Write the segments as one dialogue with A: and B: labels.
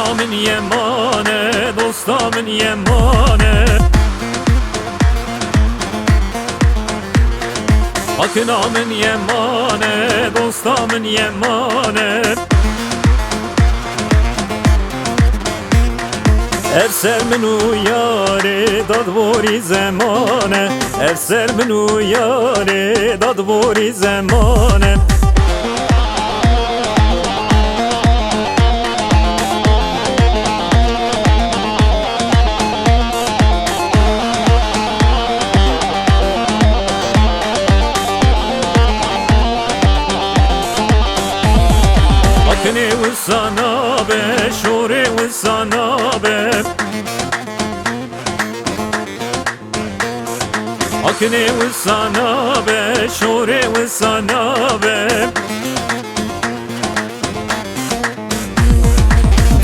A: من یمانه دوستا من یمانه حکنا من یمانه دوستا من یمانه افسر منو یاره دادوری زمانه افسر منو یاره دادوری زمانه حکنه و سنابه شوره و سنابه حکنه و سنابه شوره و سنابه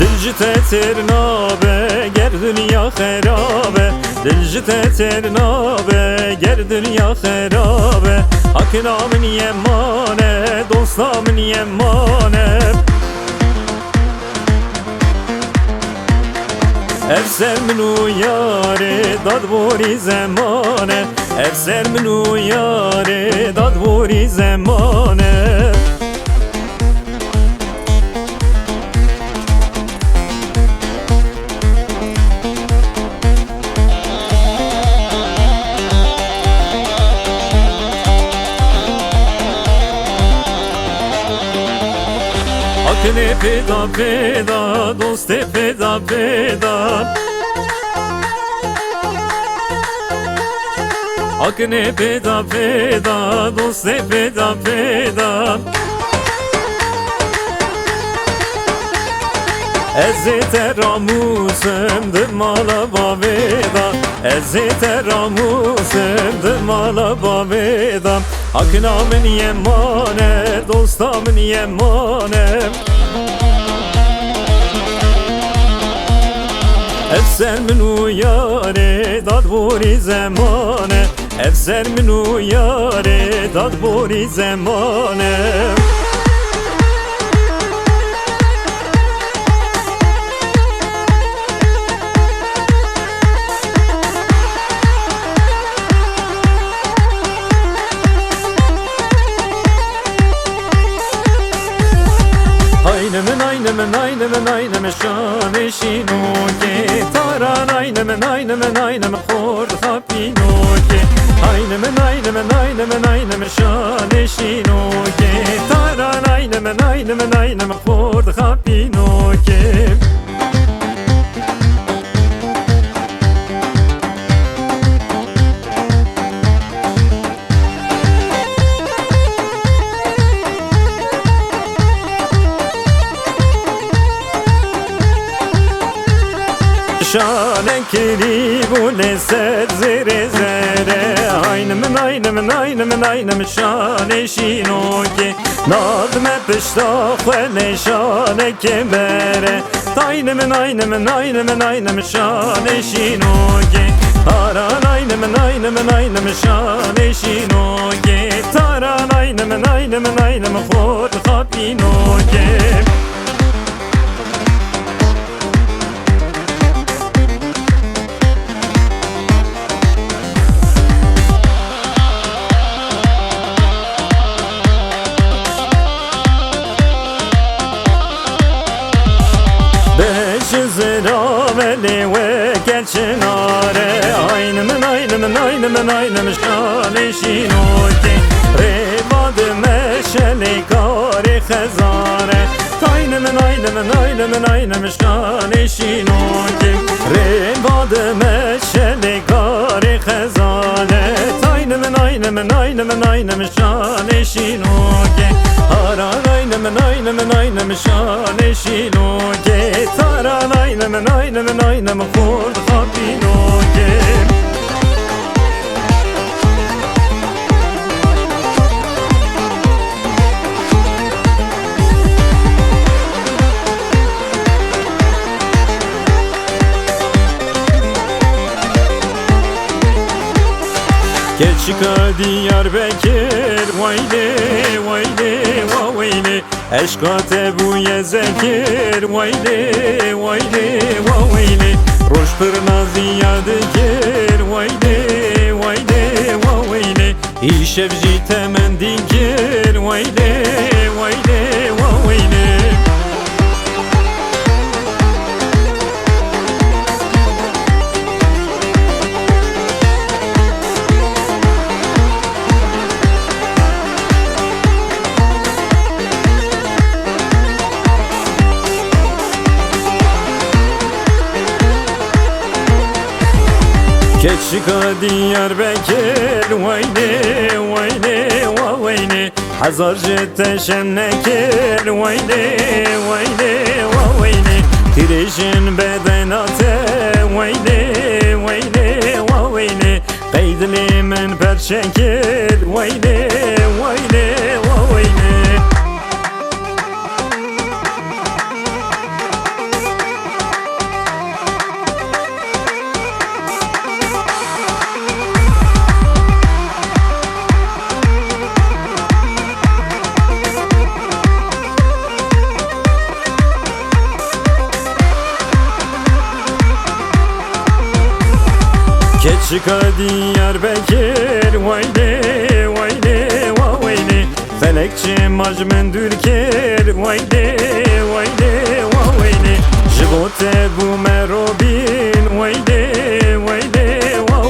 A: دلجته ترنابه گر دنیا خرابه دلجته ترنابه گر دنیا خرابه حکنا من یمانه دوستا من یمانه افسر منو یاره دادوری زمانه افسر منو یاره دادوری زمانه حکنه پیدا پیدا دوست پیدا پیدا حکنه پیدا پیدا دوست پیدا پیدا ازیت راموسم در مالا باویدا ازیت راموسم در مالا باویدا حکنا من یمانه دوستا من یمانه افسر منو یاره دادوری زمانه افسر منو یاره دادوری زمانه aynı şan eşino ki taran aynı khord khapino ki aynı şan eşino ki taran aynı khord khapino ki şane kiri bule ser zere zere aynı şane şino ki nadme pişta khwene şane kebere aynı şane şino ki taran aynı şane şino ki taran aynı khod khapino ki زراولی و گلچناره aynı şane şino ki ریباد مشلی کاری خزاره aynı şane şino ki ریباد مشلی کاری خزاره aynı şane şino ki haran aynı şane şino ki taran aynı khord khapino ki Geç çıkar Diyarbakır, vayli vayli vayli اشکات بوی زکر ویلی ویلی و ویلی روش پر نازی یاد گر ویلی ویلی و ویلی ایشب جی تمندی گر ویلی ویلی و ویلی Keçika Diyarbakır vayne vayne vayne Hazar jet nekir vayne vayne vayne Tirejin bedenate vayne vayne vayne Peydli men perşekir vayne vayne vayne Keçika Diyarbakır vayne vayne vayne Felekçi majmen dürker vayne vayne vayne Jibote bu merobin vayne vayne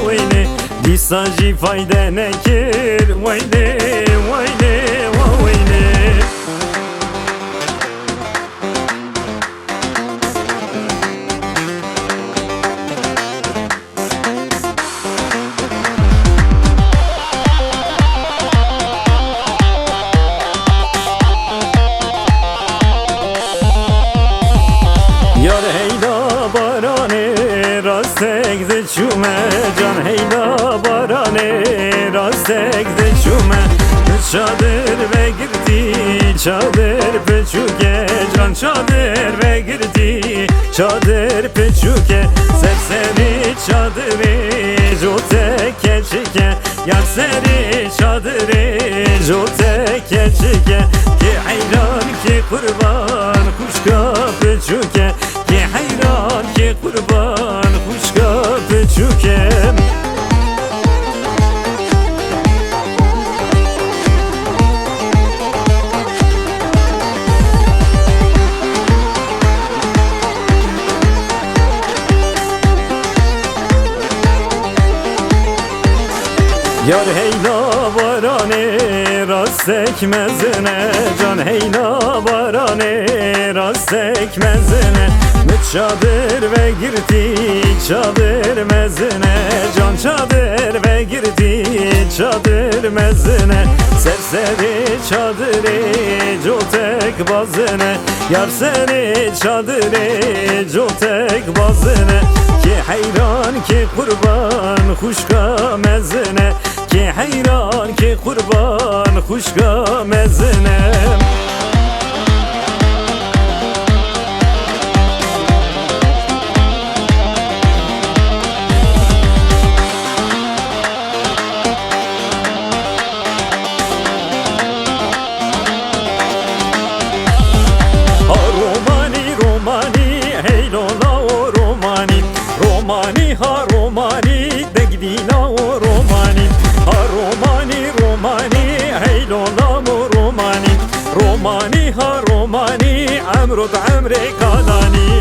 A: vayne Disaji fayda nekir vayne vayne vayne Yar heyla barane rastek de çume Can heyla barane rastek de çume Çadır ve girdi çadır peçuke Can çadır ve girdi çadır peçuke Serseri çadırı jote keçike Yar seri çadırı jote keçike Ki hayran ki kurban kuşka peçuke Ki hayran ki kurban kuşka peçuke Yar heyla barane rastek mezene Can heyla barane rastek mezene Çadır ve girdi çadır mezene Can çadır ve girdi çadır mezene Serseri çadırı jotek bazene Yar seni çadırı jotek bazene Ki hayran ki kurban kuşka mezene Ki hayran ki kurban kuşka mezene Romani ha romani degdina o romani ha romani romani heylola mo romani romani ha romani amrod amre kalani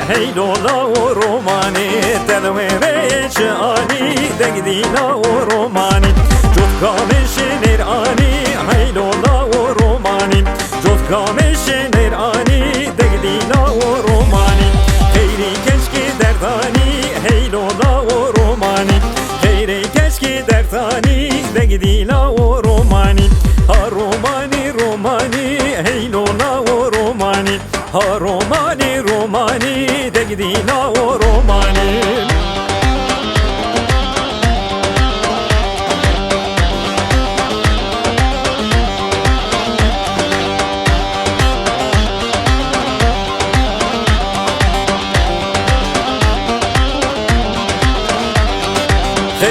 A: heylola o romani Telvere çani degdina o romani Cotka meşenir ani heylola o romani Cotka meşenir ani degdina o romani Heyri keşke derdani heylola o romani Heyri keşke derdani degdina o romani Ha romani romani heylola o romani Ha romani romani degdina o romani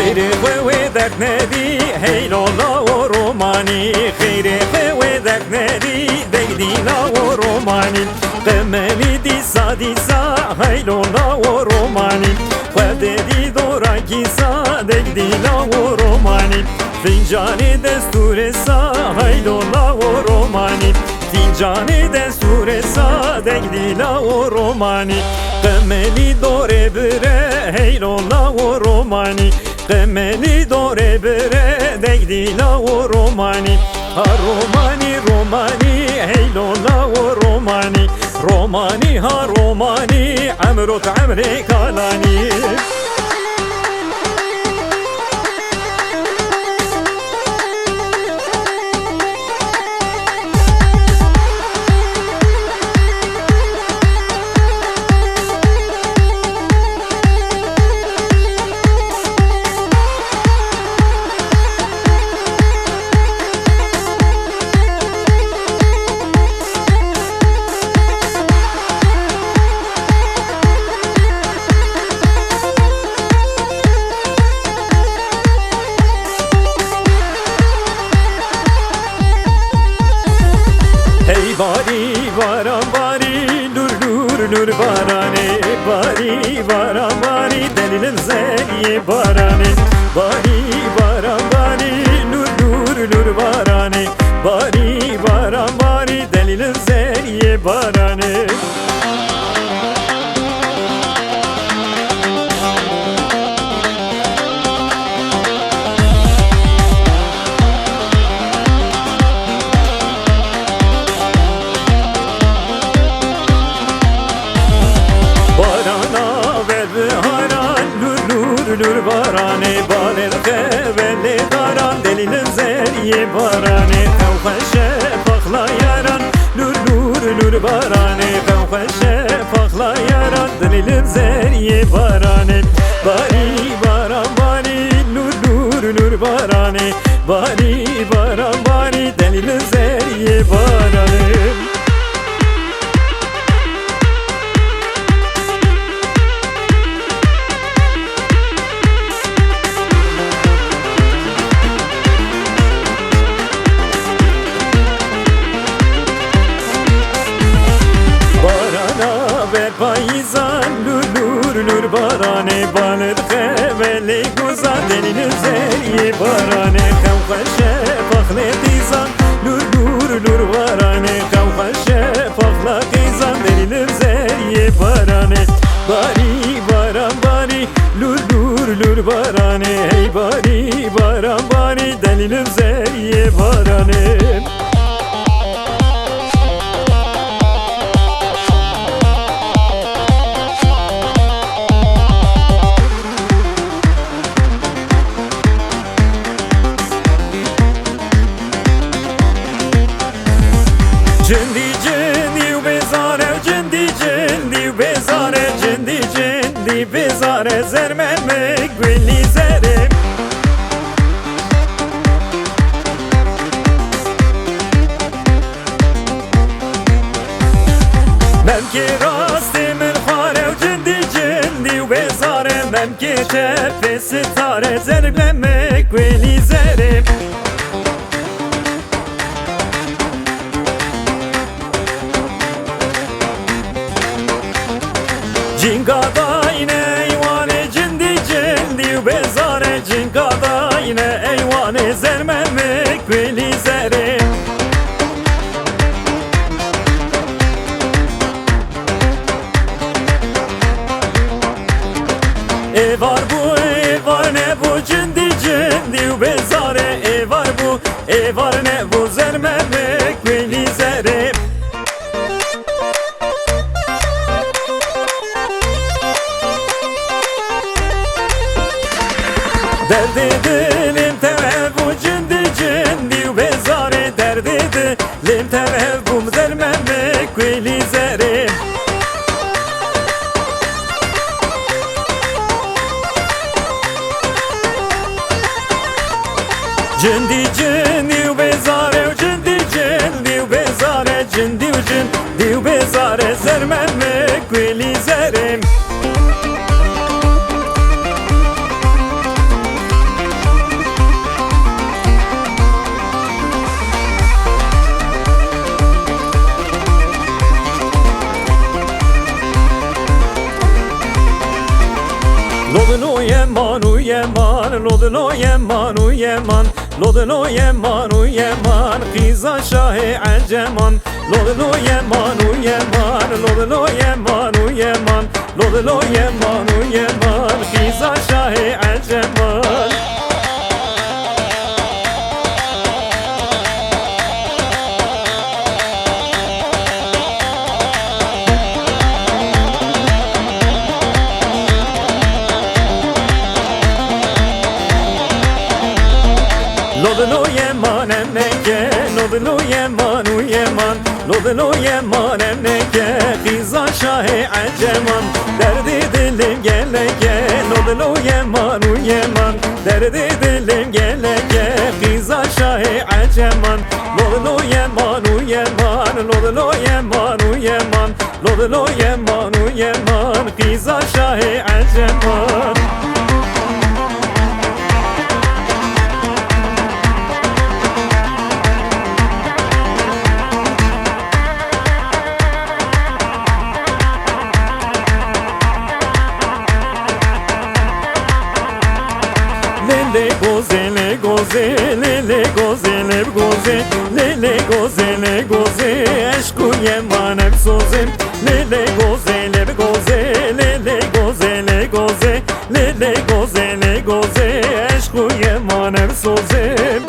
A: خیر خوی درد ندی هیلولا و رومانی خیر خوی درد ندی دیدیلا و رومانی قملی دیسا دیسا هیلولا و رومانی خود دی دورا کیسا دیدیلا و رومانی فنجانی دستور سا هیلولا و رومانی فنجانی دستور سا دیدیلا و رومانی قملی دوره بره هیلولا و رومانی قملی دوره بره دیدیلا و رومانی ها رومانی رومانی هیلولا و رومانی رومانی ها رومانی عمرو عمري کالانی bari varan bari dur dur dur barane bari varan bari delilim zeriye barane bari varan bari dur dur dur barane bari varan bari delilim zeriye barane Lur barane baler keveli daran delilim zeriye barane kavkaşe fakla yaran lur lur barane kavkaşe fakla yaran delilim zeriye barane bari baran bari lur lur barane bari baran bari delilim zeriye barane payizan lur barane balet kheveli guzan delilim zeriye barane kavkaşe fakle dizan lur barane kavkaşe fakla dizan delilim zeriye barane bari baran bari lur barane hey bari baran bari delilim zeriye barane Cindi cindi bezare cindi cindi bezare cindi cindi bezare zermeme gülli zere Memki rasti min khare cindi cindi bezare memki tepe sitare zermeme gülli zere Cinkada yine eyvane cindi cindi bezare Cinkada yine eyvane zermeme gülli zere Var bu var ne bu cindi cindi bezare var bu var ne bu zermeme gülli zere Derdi dilim tevev bu cindi cindi bezare derdi dilim tevev bu zermeme gülli zere Cindi cindi bezare cindi cindi bezare cindi cindi bezare zermeme gülli zere yeman Lodlo yeman u yeman Lodlo yeman u yeman Qiza şahi aceman Lodlo yeman u yeman Lodlo yeman u yeman Lodlo yeman u yeman Qiza şahi aceman Lodlo yeman emneke Lodlo yeman u yeman Lodlo yeman emneke Qiza şahi aceman Derdi dilim geleke Lodlo yeman u yeman Derdi dilim geleke Qiza şahi aceman Lodlo yeman u yeman Lodlo yeman u yeman Lodlo yeman u yeman Qiza şahi aceman Lele goze, le goze, lele goze, le goze, lele goze, le goze, aşku yeman hep sozim. Lele goze, le goze, lele goze, le goze, lele goze, le goze, aşku yeman hep sozim.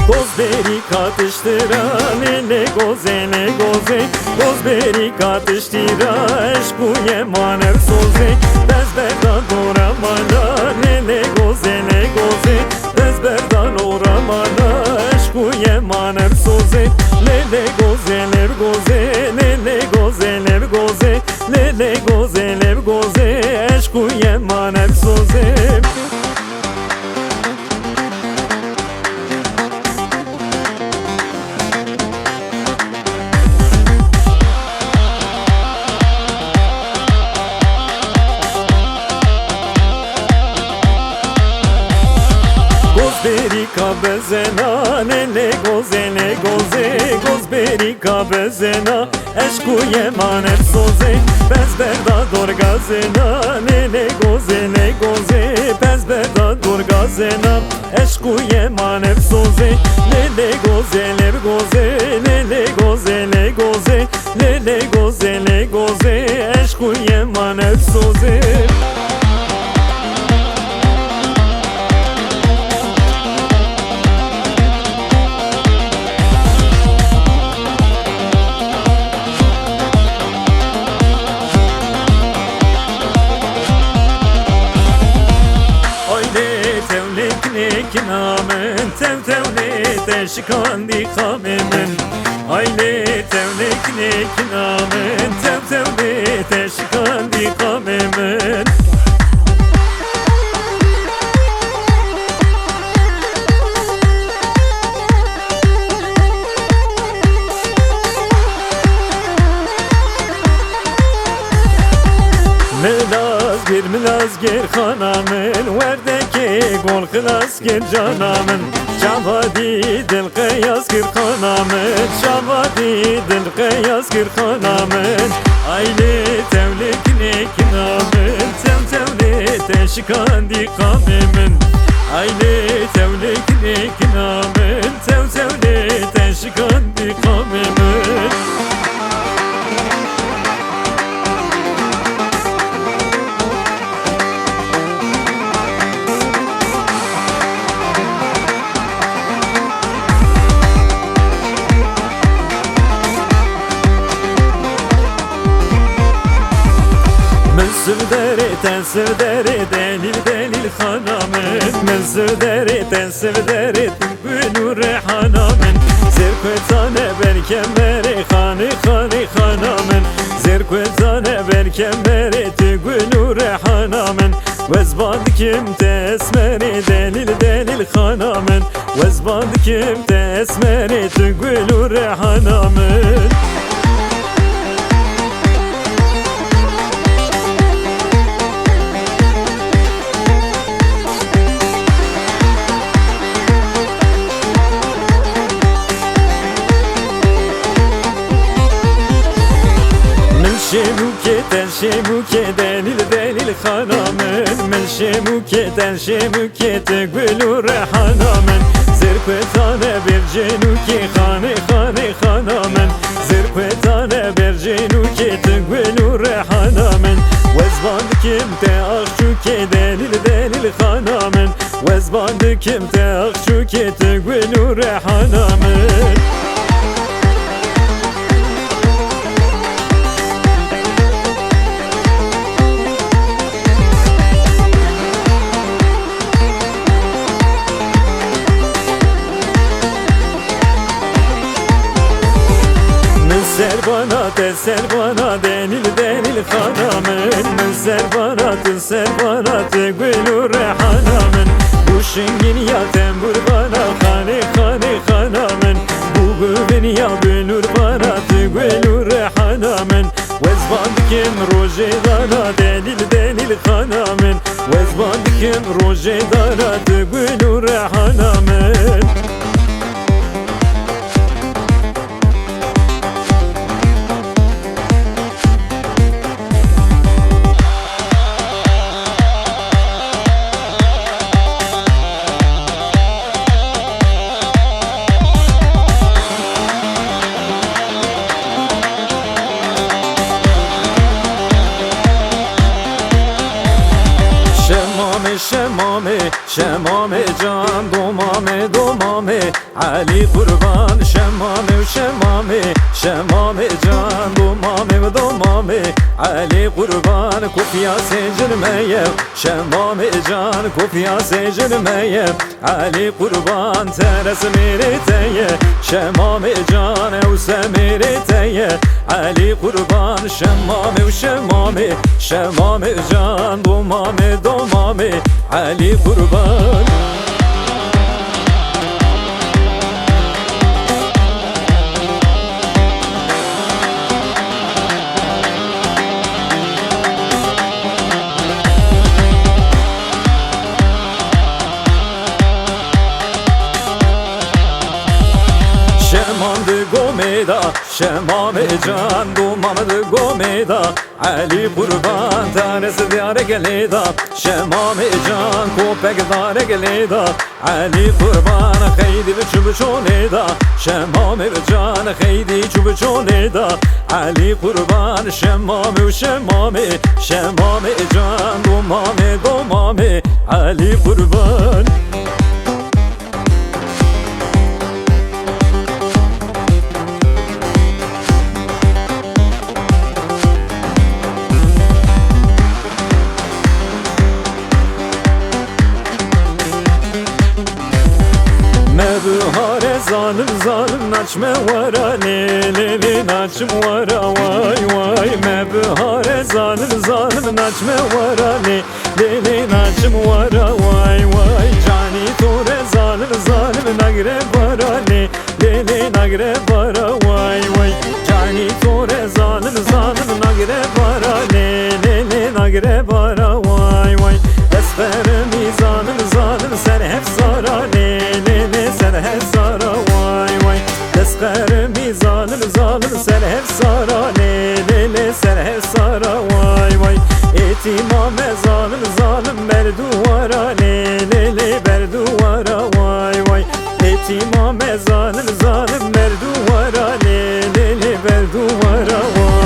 A: Gozberi katıştıra lele goze le goze Gozberi katıştıra eşku yeman ev soze Bezberdan oramana lele goze le goze Bezberdan oramana eşku yeman ev soze Lele goze lev goze lele goze lev goze Lele goze lev goze eşku yeman ev soze Gozberika bezena lele goze le goze Gozberika bezena eşku yeman hep soze Bezberda dorgazena lele goze le goze Bezberda dorgazena eşku yeman hep soze Lele goze lev goze lele goze le goze Lele goze le goze eşku yeman hep soze Namen tev tevle teşkandi kamemen Aile tevlek nek namen tev tevle teşkandi kamemen Milaz gir khanamen Werdeke gol klas gir canamen Şavadi dil qiyas gir khanamen Şavadi dil qiyas gir khanamen Aile tevlik nek namen Tev tevle teşkandi kamemen Aile tevlik nek namen Tev tevle teşkandi kamemen Sevdere delil delil hanamen Men sevdere ten sevdere Gülü rehanamen Zerkwetane berkemere Khani khani hanamen Zerkwetane berkemere Gülü rehanamen Vezband kim tesmeri delil delil hanamen Vezband kim tesmeri Gülü rehanamen شموكة دليل دليل خنامن من شموكة تقول ريحانا من زرقتانه برجنوكي خانه خنامن زرقتانه برجنوكي تقول ريحانا من وزباندكم تأخشوكي دليل خنامن وزباندكم تأخشوكي تقول ريحانا من Serbanat delil khanamen Serbanat gülü rehanamen Bu şengin ya tembur bana khane khanamen Bu gülün ya bülür bana gülü rehanamen Vezbandikim roje dara delil khanamen Vezbandikim roje dara gülü rehanamen شمامه جان دومامه علی قربان شمامه جان دومامه علی قربان کفیا سجرمه شمامه جان کفیا سجرمه علی قربان ترس میرته شمامه جان او سمیرته علی قربان شمامه جان دومامه علی قربان شمام جان دومامد گومیدا علی قربان تانس دیار گلیدا شمام جان کوپک دار گلیدا علی قربان خیدی چوب چونیدا شمام جان خیدی چوب چونیدا علی قربان شمام جان دومامه علی قربان Zalim naçme vara leli naçım vara vay mebhare zalim naçme vara leli naçım vara vay cani tore zalim nagre vara leli nagre vara vay cani tore zalim nagre vara leli nagre vara vay esfermi zalim sen hep sara leli sen hep sara Deskarmi zalim sen hep sara lele sen hep sara vay etimame zalim berduvara lele berduvara vay etimame zalim berduvara lele berduvara vay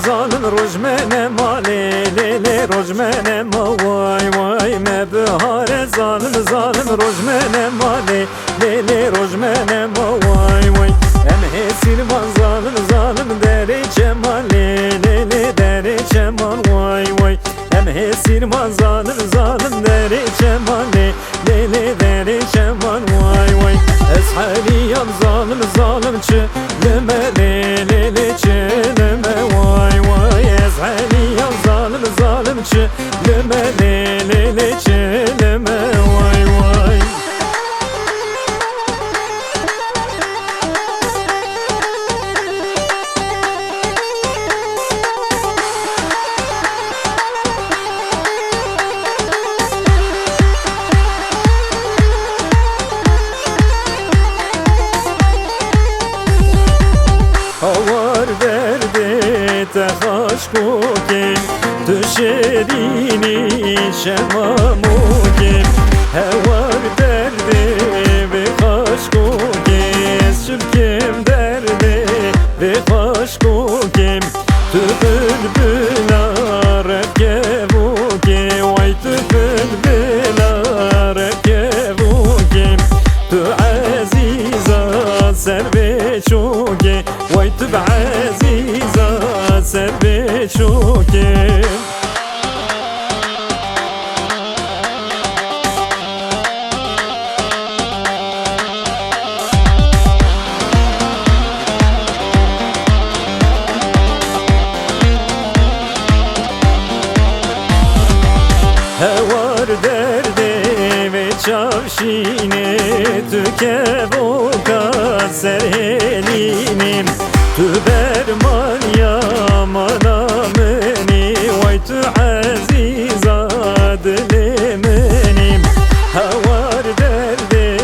A: zalim rojmene ma lele rojmene ma vay mebhare zalim rojmene ma lele rojmene ma vay em hesilman zalim dere cemal lele dere cemal vay em hesilman zalim dere cemal lele dere cemal vay eshaliyam zalim çıleme lele çıleme vay eshaliyam zalim çıleme lele çıleme vay تخشكوكي تشريني شماموكي هوار دردي بخشكوكي شبكم دردي بخشكوكي تبلبلا ركبوكي وي تبلبلا ركبوكي عزيزة سربيشوكي وي عزيزة سربيشوكي هوار دردي ve çavşine tükevoka serhelinim tüberman ya manameni vay tü aziza dilemenim havar derde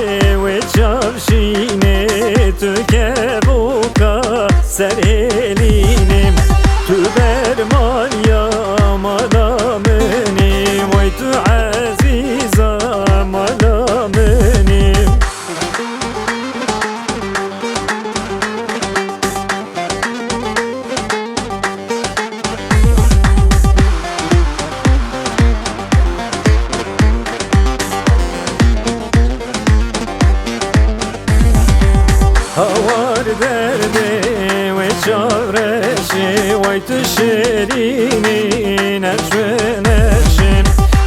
A: ve çavşine tükevoka serhelinim tüberman ya manameni vay tü aziza manamenim havar derde ve çavreşi vay tüşerini neşveneşim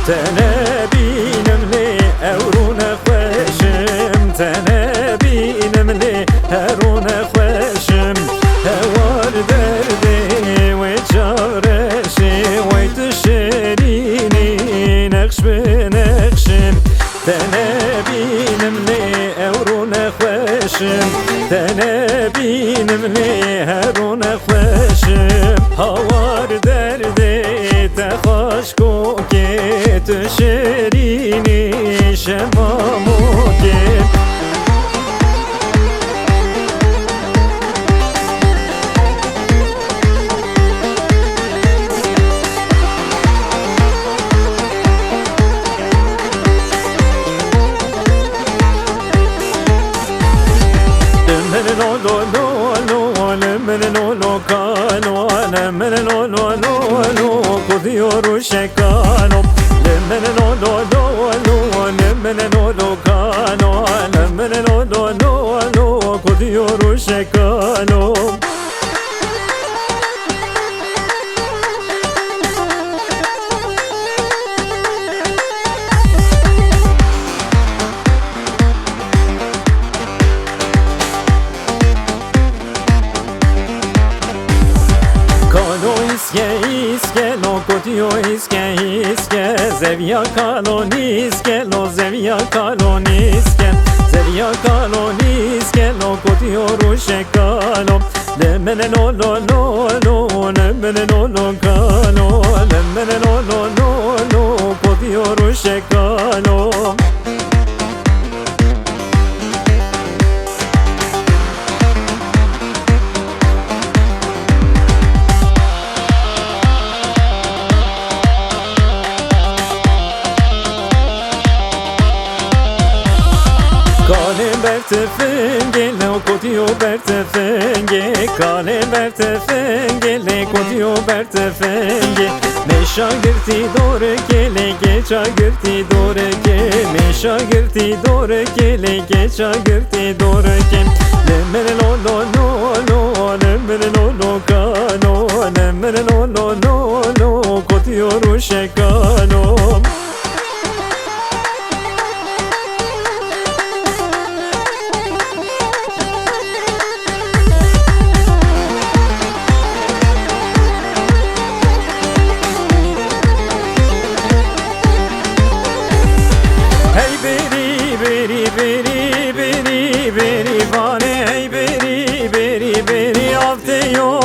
A: تنابينم لي أورونا خواشم تنابينم لي هرونا خواشم هوار دردي وشارشي ويتشريني نقش بنقشم تنابينم لي أورونا خواشم تنابينم لي هرونا خواشم هوار دردي تخشكوكي تشريني شماموكي Diyor şekano lemene no no no no lemene no no kano lemene no no no no diyor şekano iske no kotio iske zevia kaloniske no zevia kaloniske zevia kaloniske no kotio rushe kalo lemene no no no no lemene no no kalo lemene no no no no kotio rushe kalo bertefenge le kotio bertefenge kale bertefenge le kotio bertefenge me şagirti dore kele geça girti dore ke me şagirti dore kele geça girti dore ke lemene no no no no lemene no no kano lemene no no no no kotio rushe kano beri vane hey beri avte yo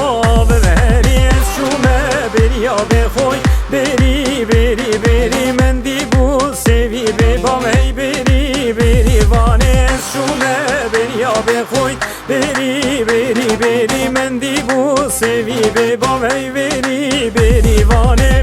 A: beri şume beri abi khoy beri mendi bu sevi be bam hey beri vane şume beri abi khoy beri mendi bu sevi به بام ای بری بری وانه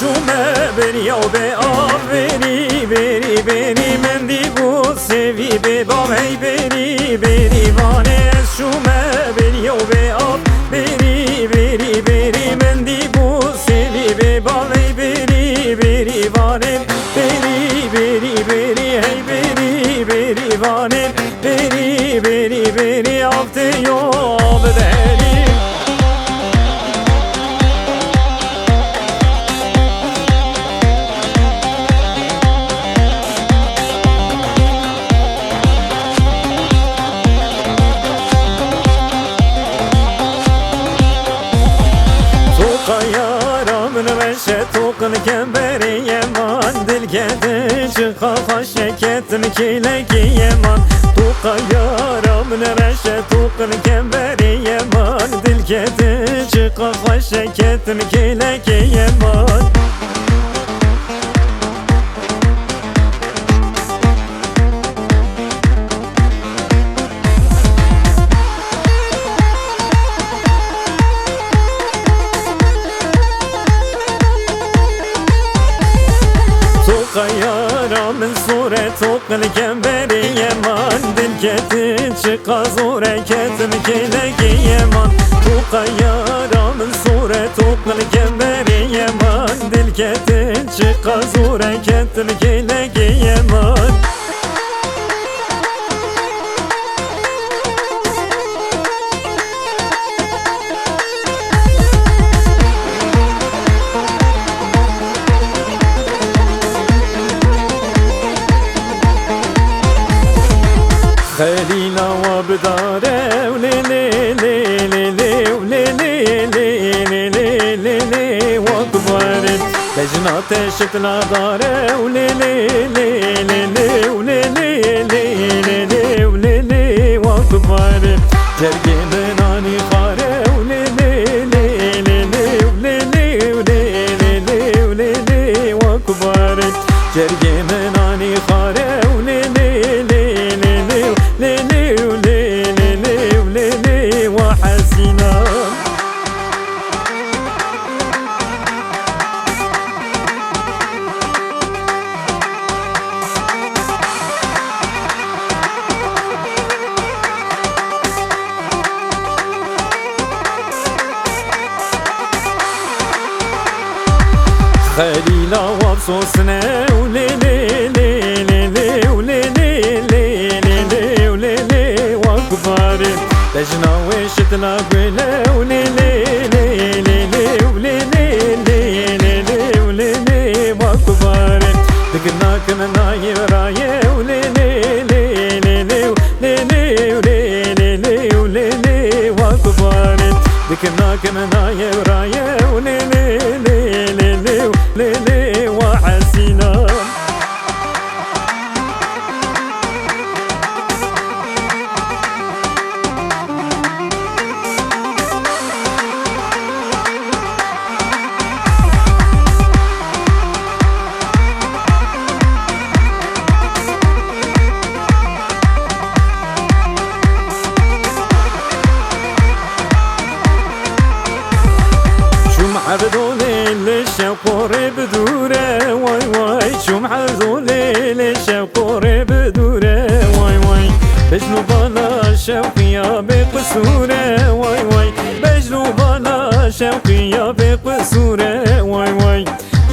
A: شومه بری و به آب بری بری بری من دیبو سوی به بام ای بری بری وانه شومه بری و به آب بری بری بری من دیبو سوی به بام ای بری بری وانه بری بری بری ای بری بری وانه بری بری بری آفته یاب دهری توقن كبري يمان دل كدش خاف شكتن كيلك يمان توقع يارا من رشة توقن كبري يمان دل كدش خاف شكتن كيلك يمان يارا من صورة توقن كبري يمان دل كتن شقا زورة كتن كيلك يمان توقع يارا من صورة توقن كبري يمان دل كتن شقا زورة كتن كيلك يمان خلينا وبداره وليلي ليلي ليلي وليلي ليلي ليلي ليلي وكبار لجنات شتنا داره وليلي ليلي ليلي وليلي ليلي وليلي وكبار جرقي بناني خاره وليلي ليلي وليلي وليلي وليلي وكبار جرقي بناني خاره وليلي ليلي وليلي وليلي وحسينا خليلا وبصوصنا وليلي ليلي وليلي ليلي وليلي وكباري لجنا وشتنا قويلة وليلي ليلي وليلي ليلي وليلي وكباري ذكرنا كنا يرايا وليلي ليلي وليلي وليلي وكباري ذكرنا كنا يرايا وليلي ليلي وحسينا عبدولي للشوق بدوره واي واي شو معذولي للشوق بدوره واي واي بجنو بلا شوقيا بقصوره واي واي بجنو بلا شوقيا بقصوره واي واي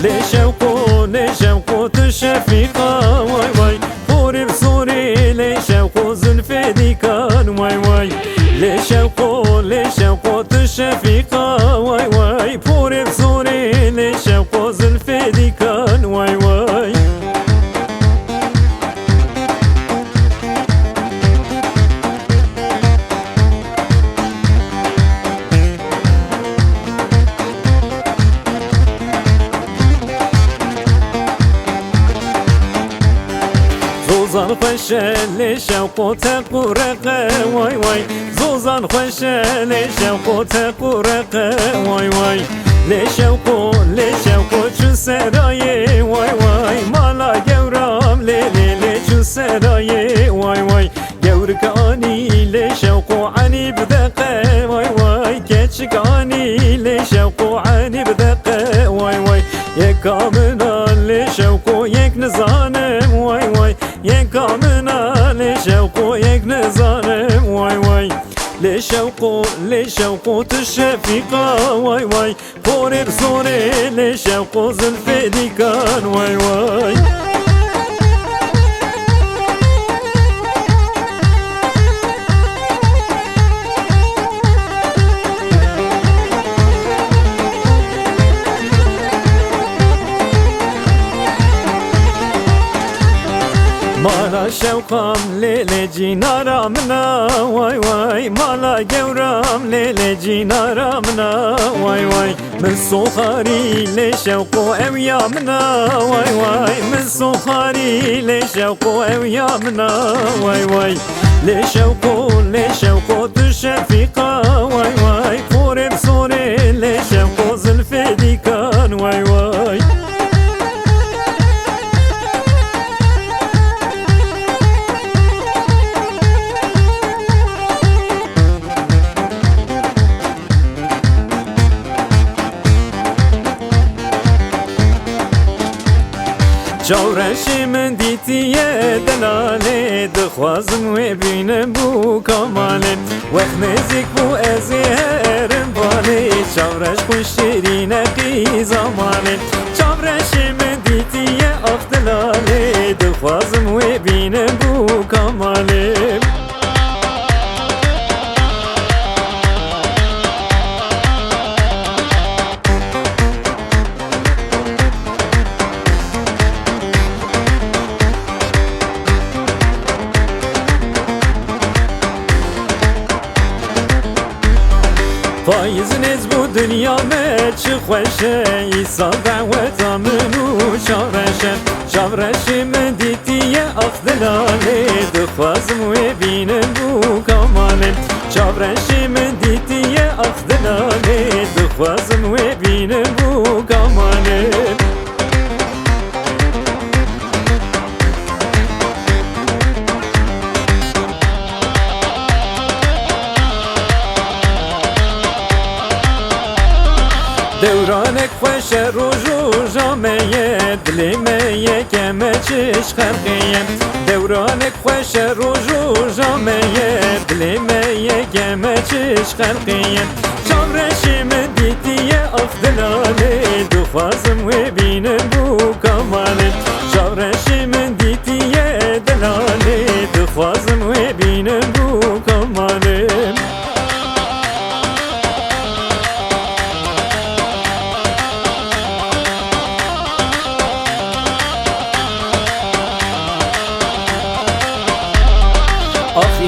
A: لشوق تشفيقا واي واي فوري بصوري لشوق زلفي ديكان واي واي لشوق تشفيقا واي واي فوري بصوري لشوق زلفي ديكان واي واي زوزان خوش لی شوق و تقورق وای وای زوزان خوش لی شوق و تقورق وای وای لی شوق چو سرای وای وای مالا گورام لی چو سرای وای وای گورکانی لی شوق عنی بدقه وای وای کچکانی لی شوق عنی بدقه وای وای یک کامنا لی شوق یک نزانم وای وای یک کامنا لی شوق یک نزانم وای وای لی شوق تشفیقا وای وای پوری بزوری لی شوق زلفی دیکان وای وای مالا شوقم لیل جینارا منا وای وای مالا گورم لیل جینارا منا وای وای من سوخاری لی شوق او یا منا وای وای من سوخاری لی شوق او یا منا وای وای لی شوق تشفیقا وای وای پوری بصوری لی شوق زلفی دیکان وای وای چاورشی من دیتیه دلاله دخوازم و بینم بو کاماله وقت نزیک بو ازی هرم باله چاورش خوش شیرینه قی زمانه چاورشی من دیتیه اف دلاله دخوازم و بینم بو کاماله فایز نیز بو دنیا me چه خوشه ایسا دعوتا منو شاورشه من دیتیه افدلاله دخوازم و بینم بو کاماله شاورشه من دیتیه افدلاله دخوازم و بینم بو کاماله دورانك خوش روجو جامعه دلی میه کمه چش خلقیه دورانك خوش روجو جامعه دلی میه کمه چش خلقیه چاورشی من دیتیه افدلاله دخوازم و بینم بو کاماله چاورشی من دیتیه دلاله دخوازم و بینم بو کاماله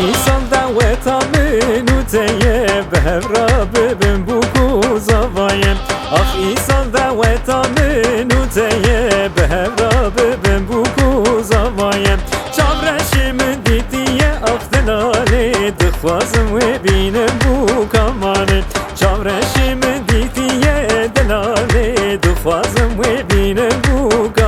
A: ایسان دعوتا منو تیه به هفرا ببن بوکو زوایم آخ ایسان دعوتا منو تیه به هفرا ببن بوکو زوایم چاورشی من دیتیه افدلاله دخوازم و بینم بو کاماله چاورشی من دیتیه دلاله دخوازم و بینم بو کاماله